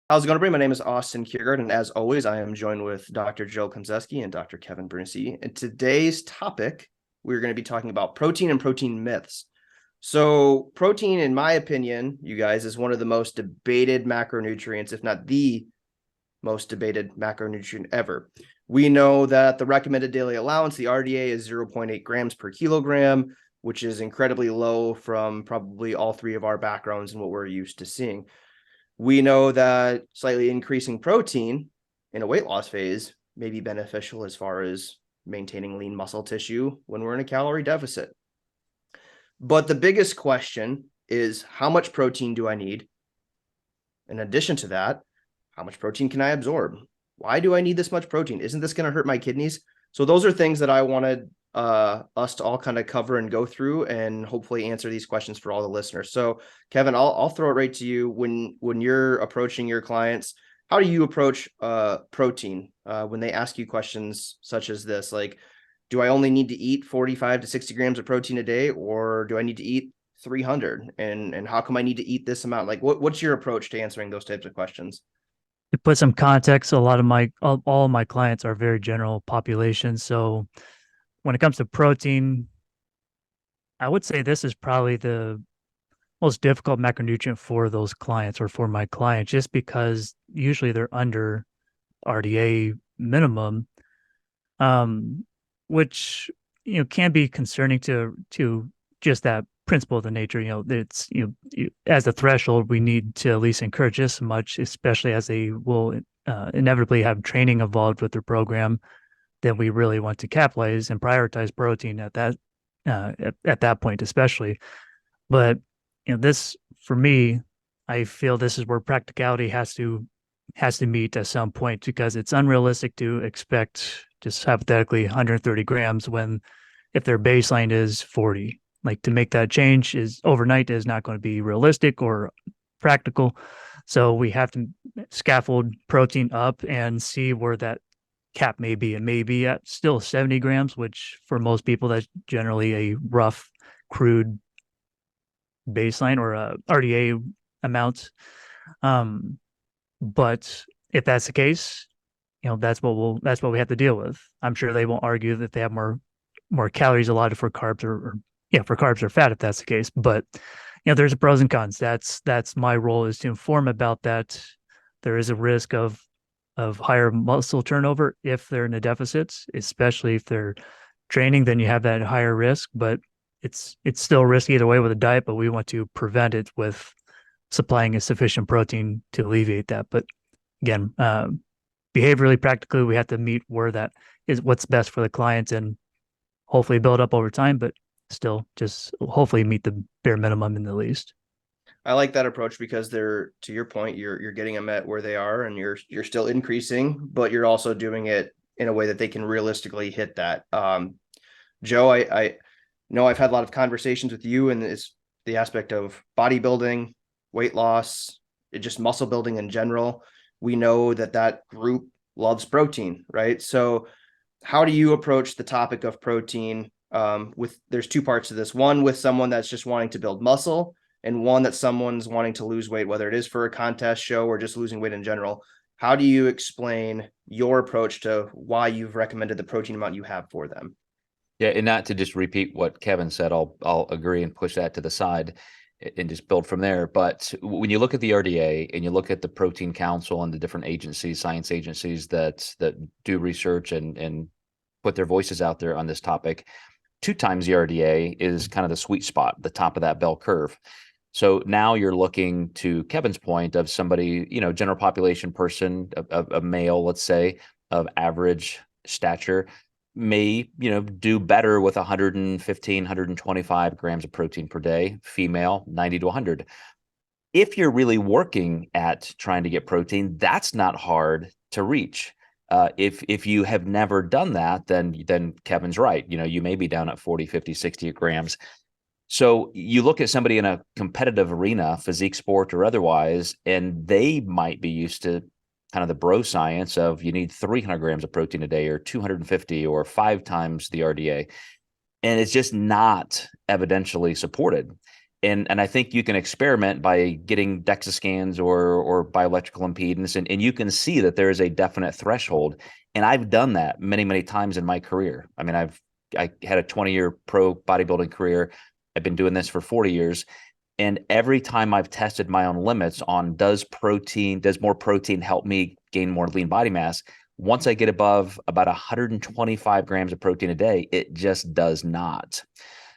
How's it going, everybody? My name is Austin Kiergaard, and as always, I am joined with Dr. Joe Klemczewski and Dr. Kevin Brunacini. And today's topic, we're going to be talking about protein and protein myths. So protein, in my opinion, you guys, is one of the most debated macronutrients, if not the most debated macronutrient ever. We know that the recommended daily allowance, the RDA, is 0.8 grams per kilogram, which is incredibly low from probably all three of our backgrounds and what we're used to seeing. We know that slightly increasing protein in a weight loss phase may be beneficial as far as maintaining lean muscle tissue when we're in a calorie deficit. But the biggest question is, how much protein do I need? In addition to that, how much protein can I absorb? Why do I need this much protein? Isn't this going to hurt my kidneys? So those are things that I wanted us to all kind of cover and go through and hopefully answer these questions for all the listeners. So Kevin, I'll throw it right to you. When you're approaching your clients, how do you approach protein when they ask you questions such as this? Like, do I only need to eat 45 to 60 grams of protein a day, or do I need to eat 300? And how come I need to eat this amount? Like, what's your approach to answering those types of questions? To put some context, a lot of all of my clients are very general populations. So when it comes to protein, I would say this is probably the most difficult macronutrient for those clients or for my client, just because usually they're under RDA minimum, um, which can be concerning to just that principle of the nature. It's as a threshold, we need to at least encourage this much, especially as they will inevitably have training involved with their program. Then we really want to capitalize and prioritize protein at that point, especially. But this for me, I feel this is where practicality has to meet at some point, because it's unrealistic to expect just hypothetically 130 grams when if their baseline is 40. Like, to make that change is overnight is not going to be realistic or practical. So we have to scaffold protein up and see where that cap may be. It may be at still 70 grams, which for most people, that's generally a rough, crude baseline or a RDA amount. But if that's the case, that's what we have to deal with. I'm sure they won't argue that they have more calories allotted for carbs or for carbs or fat if that's the case. But there's a pros and cons. That's my role, is to inform about that. There is a risk of higher muscle turnover if they're in a deficit, especially if they're training. Then you have that higher risk, but it's still risky either way with a diet. But we want to prevent it with supplying a sufficient protein to alleviate that. But again, behaviorally, practically, we have to meet where that is, what's best for the clients, and hopefully build up over time, but still just hopefully meet the bare minimum in the least. I like that approach because to your point, you're getting them at where they are, and you're still increasing, but you're also doing it in a way that they can realistically hit that. Joe, I know I've had a lot of conversations with you, and it's the aspect of bodybuilding, weight loss, just muscle building in general. We know that group loves protein, right? So how do you approach the topic of protein? There's two parts to this. One with someone that's just wanting to build muscle, and one that someone's wanting to lose weight, whether it is for a contest show or just losing weight in general. How do you explain your approach to why you've recommended the protein amount you have for them? Yeah, and not to just repeat what Kevin said, I'll agree and push that to the side and just build from there. But when you look at the RDA and you look at the Protein Council and the different agencies, science agencies that do research and put their voices out there on this topic, 2 times the RDA is kind of the sweet spot, the top of that bell curve. So now you're looking, to Kevin's point, of somebody, general population person, a male, let's say, of average stature, may, do better with 115, 125 grams of protein per day, female 90 to 100. If you're really working at trying to get protein, that's not hard to reach. If you have never done that, then Kevin's right. You may be down at 40, 50, 60 grams. So you look at somebody in a competitive arena, physique sport or otherwise, and they might be used to kind of the bro science of you need 300 grams of protein a day or 250 or 5 times the RDA. And it's just not evidentially supported. And I think you can experiment by getting DEXA scans or bioelectrical impedance, and you can see that there is a definite threshold. And I've done that many, many times in my career. I mean, I had a 20-year pro bodybuilding career. I've been doing this for 40 years. And every time I've tested my own limits on does more protein help me gain more lean body mass? Once I get above about 125 grams of protein a day, it just does not.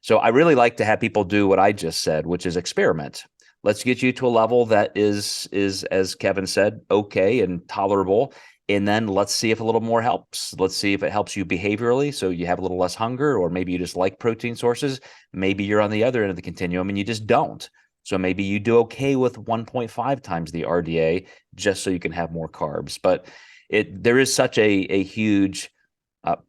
So I really like to have people do what I just said, which is experiment. Let's get you to a level that is, as Kevin said, okay and tolerable. And then let's see if a little more helps. Let's see if it helps you behaviorally, so you have a little less hunger, or maybe you just like protein sources. Maybe you're on the other end of the continuum and you just don't. So maybe you do okay with 1.5 times the RDA just so you can have more carbs. But there is such a huge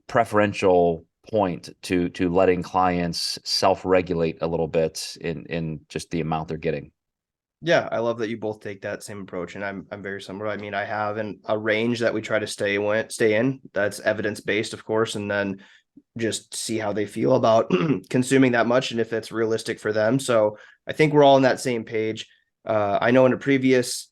preferential point to letting clients self-regulate a little bit in just the amount they're getting. Yeah, I love that you both take that same approach, and I'm very similar. I mean, I have a range that we try to stay in. That's evidence-based, of course, and then just see how they feel about consuming that much and if it's realistic for them. So I think we're all on that same page. I know in a previous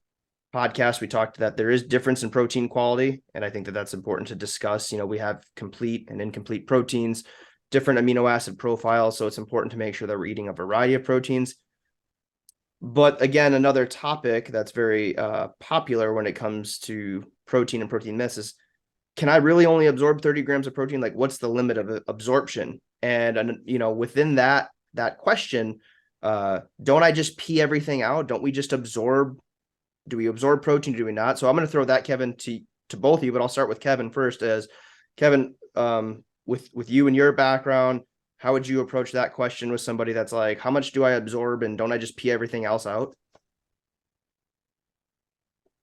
podcast we talked that there is difference in protein quality, and I think that that's important to discuss. You know, we have complete and incomplete proteins, different amino acid profiles, so it's important to make sure that we're eating a variety of proteins. But again, another topic that's very popular when it comes to protein and protein myths is, can I really only absorb 30 grams of protein? Like, what's the limit of absorption? And you know, within that question, don't I just pee everything out? Don't we just absorb? Do we absorb protein? Do we not? So I'm going to throw that, Kevin, to both of you, but I'll start with Kevin first. As Kevin, with you and your background, how would you approach that question with somebody that's like, how much do I absorb and don't I just pee everything else out?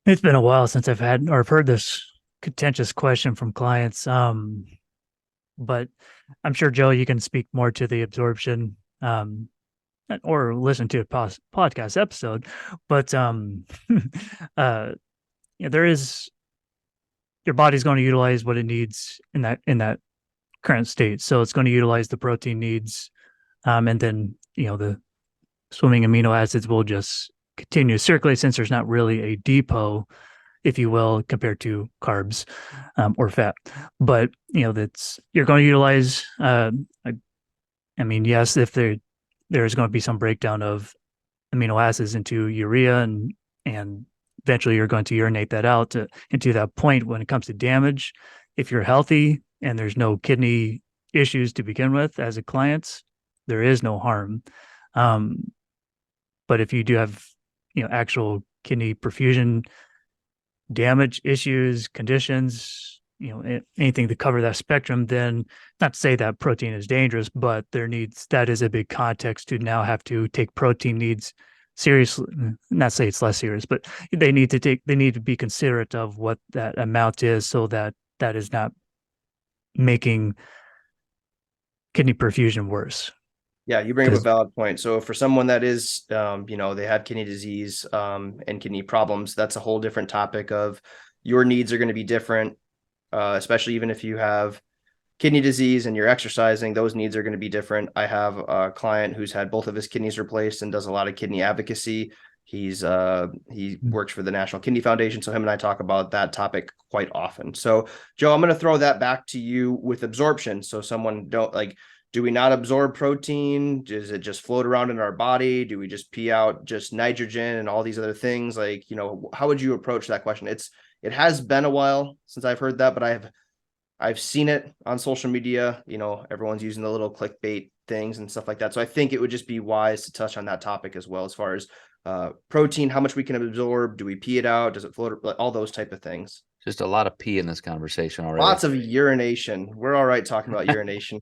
It's been a while since I've heard this contentious question from clients. But I'm sure, Joe, you can speak more to the absorption, or listen to a podcast episode. But there is, your body's going to utilize what it needs in that current state. So it's going to utilize the protein needs, and then the swimming amino acids will just continue to circulate, since there's not really a depot, if you will, compared to carbs or fat. But that's, you're going to utilize. I mean, yes, if there's going to be some breakdown of amino acids into urea, and eventually you're going to urinate that out into that point. When it comes to damage, if you're healthy and there's no kidney issues to begin with as a client, there is no harm. But if you do have, actual kidney perfusion damage issues, conditions, anything to cover that spectrum, then not to say that protein is dangerous, but that is a big context to now have to take protein needs seriously. Not say it's less serious, but they need to be considerate of what that amount is, so that is not making kidney perfusion worse. Yeah, you bring up a valid point. So for someone that is, they have kidney disease and kidney problems, that's a whole different topic of your needs are going to be different, especially even if you have kidney disease and you're exercising, those needs are going to be different. I have a client who's had both of his kidneys replaced and does a lot of kidney advocacy. He works for the National Kidney Foundation, so him and I talk about that topic quite often. So Joe, I'm going to throw that back to you with absorption. So someone do we not absorb protein? Does it just float around in our body? Do we just pee out just nitrogen and all these other things? Like, how would you approach that question? It has been a while since I've heard that, but I've seen it on social media. Everyone's using the little clickbait things and stuff like that. So I think it would just be wise to touch on that topic as well, as far as protein, how much we can absorb. Do we pee it out? Does it float? All those type of things. Just a lot of pee in this conversation already. Lots of urination. We're all right talking about urination.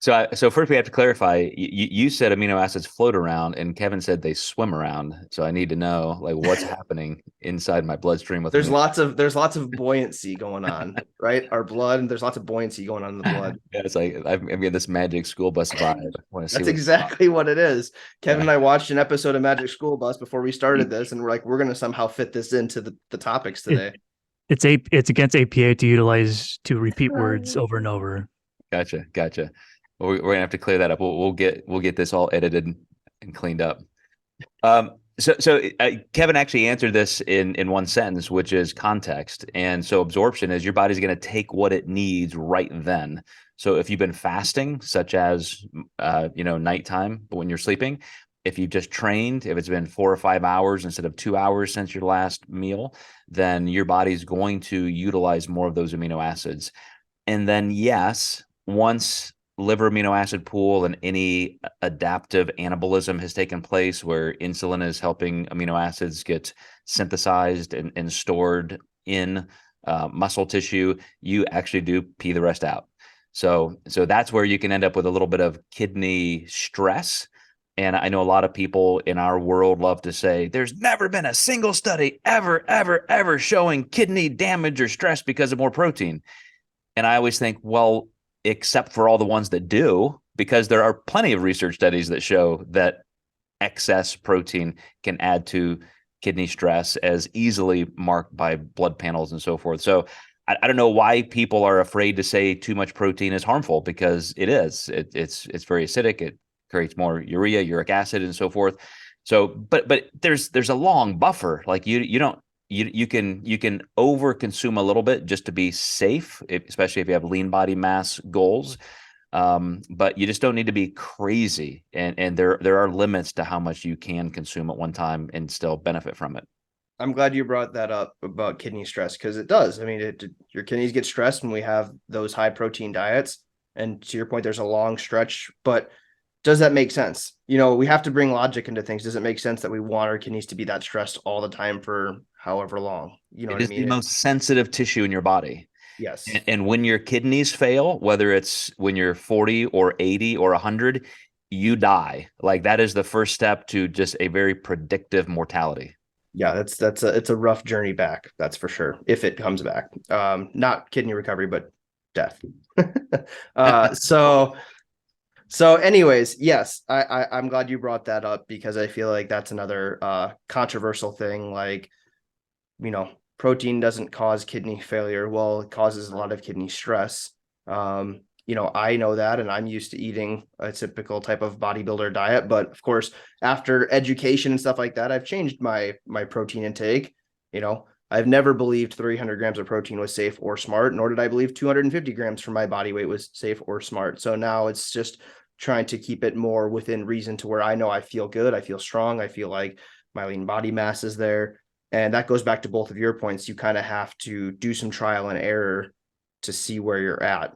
So first we have to clarify, you said amino acids float around and Kevin said they swim around. So I need to know, like, what's happening inside my bloodstream. There's lots of buoyancy going on, right? Our blood, and there's lots of buoyancy going on in the blood. Yeah, it's like I've got this Magic School Bus vibe. That's exactly what it is. Kevin and I watched an episode of Magic School Bus before we started this, and we're like, we're going to somehow fit this into the topics today. It's against APA to repeat words over and over. Gotcha. Well, we're gonna have to clear that up. We'll get this all edited and cleaned up. So Kevin actually answered this in one sentence, which is context. And so absorption is your body's going to take what it needs right then. So if you've been fasting, such as, nighttime, but when you're sleeping, if you've just trained, if it's been 4 or 5 hours instead of 2 hours since your last meal, then your body's going to utilize more of those amino acids. And then, yes, once liver amino acid pool and any adaptive anabolism has taken place where insulin is helping amino acids get synthesized and stored in muscle tissue, you actually do pee the rest out. So that's where you can end up with a little bit of kidney stress. And I know a lot of people in our world love to say, there's never been a single study ever showing kidney damage or stress because of more protein. And I always think, well, except for all the ones that do, because there are plenty of research studies that show that excess protein can add to kidney stress as easily marked by blood panels and so forth. So I don't know why people are afraid to say too much protein is harmful, because it is. It's very acidic. It creates more urea, uric acid, and so forth. So, but there's a long buffer. Like you can over consume a little bit just to be safe, especially if you have lean body mass goals. But you just don't need to be crazy. And there are limits to how much you can consume at one time and still benefit from it. I'm glad you brought that up about kidney stress, because it does. I mean, your kidneys get stressed when we have those high protein diets. And to your point, there's a long stretch, but does that make sense? We have to bring logic into things. Does it make sense that we want our kidneys to be that stressed all the time for however long? You know what I mean? It is the most sensitive tissue in your body. Yes. And when your kidneys fail, whether it's when you're 40 or 80 or 100, you die. Like that is the first step to just a very predictive mortality. Yeah, it's a rough journey back. That's for sure. If it comes back, not kidney recovery, but death. So anyways, yes, I'm glad you brought that up, because I feel like that's another controversial thing. Like, protein doesn't cause kidney failure. Well, it causes a lot of kidney stress. I know that, and I'm used to eating a typical type of bodybuilder diet. But of course, after education and stuff like that, I've changed my protein intake. I've never believed 300 grams of protein was safe or smart, nor did I believe 250 grams for my body weight was safe or smart. So now it's just trying to keep it more within reason, to where I know I feel good, I feel strong, I feel like my lean body mass is there. And that goes back to both of your points. You kind of have to do some trial and error to see where you're at.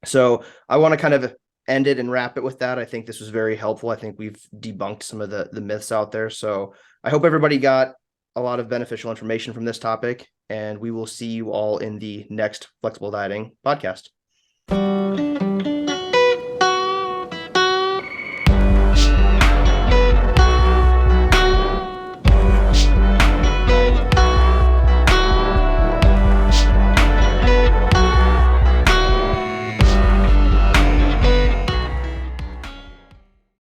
So I want to kind of end it and wrap it with that. I think this was very helpful. I think we've debunked some of the myths out there. So I hope everybody got a lot of beneficial information from this topic, and we will see you all in the next Flexible Dieting podcast.